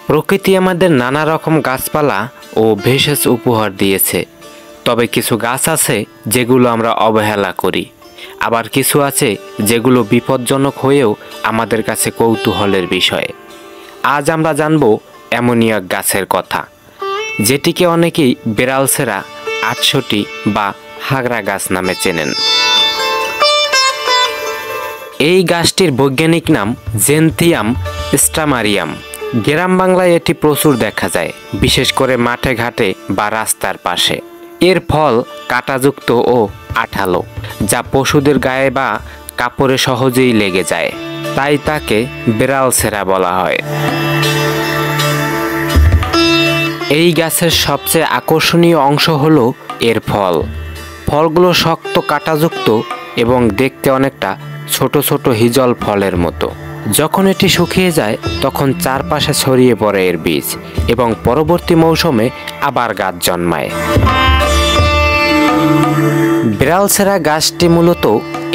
প্রকৃতি আমাদের নানা রকম গাছপালা ও ভেষজ উপহার দিয়েছে। তবে কিছু গাছ আছে যেগুলো আমরা অবহেলা করি, আবার কিছু আছে যেগুলো বিপজ্জনক হয়েও আমাদের কাছে কৌতূহলের বিষয়। আজ আমরা জানব এমনই এক গাছের কথা, যেটিকে অনেকেই বেড়ালছেড়া, আটশটি বা হাগরা গাছ নামে চেনেন। এই গাছটির বৈজ্ঞানিক নাম জেনথিয়াম স্ট্রামারিয়াম। গ্রাম বাংলায় এটি প্রচুর দেখা যায়, বিশেষ করে মাঠে ঘাটে বা রাস্তার পাশে। এর ফল কাঁটাযুক্ত ও আঠালো, যা পশুদের গায়ে বা কাপড়ে সহজেই লেগে যায়, তাই তাকে বেড়ালছেড়া বলা হয়। এই গাছের সবচেয়ে আকর্ষণীয় অংশ হলো এর ফল। ফলগুলো শক্ত, কাঁটাযুক্ত এবং দেখতে অনেকটা ছোট ছোট হিজল ফলের মতো। যখন এটি শুকিয়ে যায় তখন চারপাশে ছড়িয়ে পড়ে এর বীজ এবং পরবর্তী মৌসুমে আবার গাছ জন্মায়। বেড়ালছেড়া গাছটি মূলত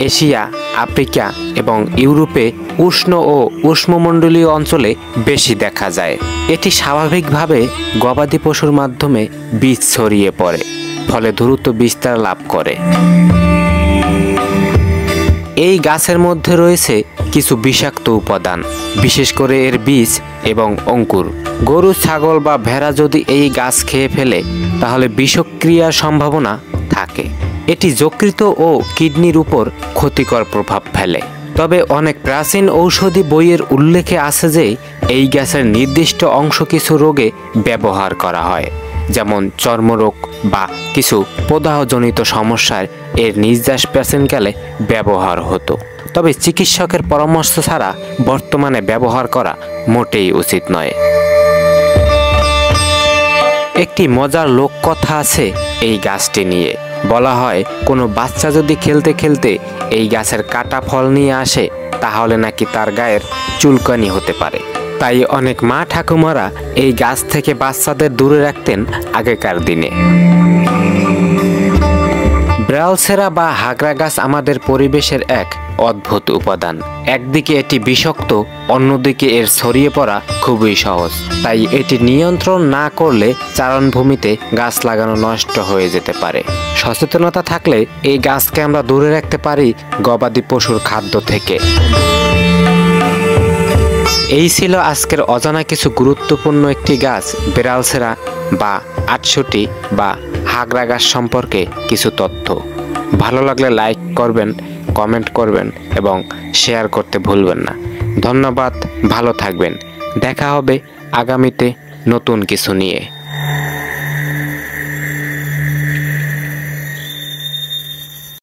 এশিয়া, আফ্রিকা এবং ইউরোপে উষ্ণ ও উষ্ণমণ্ডলীয় অঞ্চলে বেশি দেখা যায়। এটি স্বাভাবিকভাবে গবাদি পশুর মাধ্যমে বীজ ছড়িয়ে পড়ে, ফলে দ্রুত বিস্তার লাভ করে। এই গাছের মধ্যে রয়েছে কিছু বিষাক্ত উপাদান, বিশেষ করে এর বীজ এবং অঙ্কুর। গরু, ছাগল বা ভেড়া যদি এই গাছ খেয়ে ফেলে তাহলে বিষক্রিয়ার সম্ভাবনা থাকে। এটি যকৃত ও কিডনির উপর ক্ষতিকর প্রভাব ফেলে। তবে অনেক প্রাচীন ঔষধি বইয়ের উল্লেখে আছে যে এই গাছের নির্দিষ্ট অংশ কিছু রোগে ব্যবহার করা হয়, যেমন চর্মরোগ বা কিছু প্রদাহজনিত সমস্যায় এর নির্যাস প্রাচীনকালে ব্যবহার হতো। তবে চিকিৎসকের পরামর্শ ছাড়া বর্তমানে ব্যবহার করা মোটেই উচিত নয়। একটি মজার লোককথা আছে এই গাছটি নিয়ে। বলা হয় কোনো বাচ্চা যদি খেলতে খেলতে এই গাছের কাটা ফল নিয়ে আসে তাহলে নাকি তার গায়ের চুলকানি হতে পারে। তাই অনেক মা ঠাকুমারা এই গাছ থেকে বাচ্চাদের দূরে রাখতেন আগেকার দিনে। বেড়ালছেড়া বা হাগরা গাছ আমাদের পরিবেশের এক অদ্ভুত উপাদান। একদিকে এটি বিষাক্ত, অন্যদিকে এর ছড়িয়ে পড়া খুবই সহজ। তাই এটি নিয়ন্ত্রণ না করলে চারণভূমিতে গাছ লাগানো নষ্ট হয়ে যেতে পারে। সচেতনতা থাকলে এই গাছকে আমরা দূরে রাখতে পারি গবাদি পশুর খাদ্য থেকে। এই ছিল আজকের অজানা কিছু গুরুত্বপূর্ণ একটি গাছ বেড়ালছেড়া বা আটশটি বা হাগরা গাছ সম্পর্কে কিছু তথ্য। ভালো লাগলে লাইক করবেন, কমেন্ট করবেন এবং শেয়ার করতে ভুলবেন না। ধন্যবাদ, ভালো থাকবেন। দেখা হবে আগামীতে নতুন কিছু নিয়ে।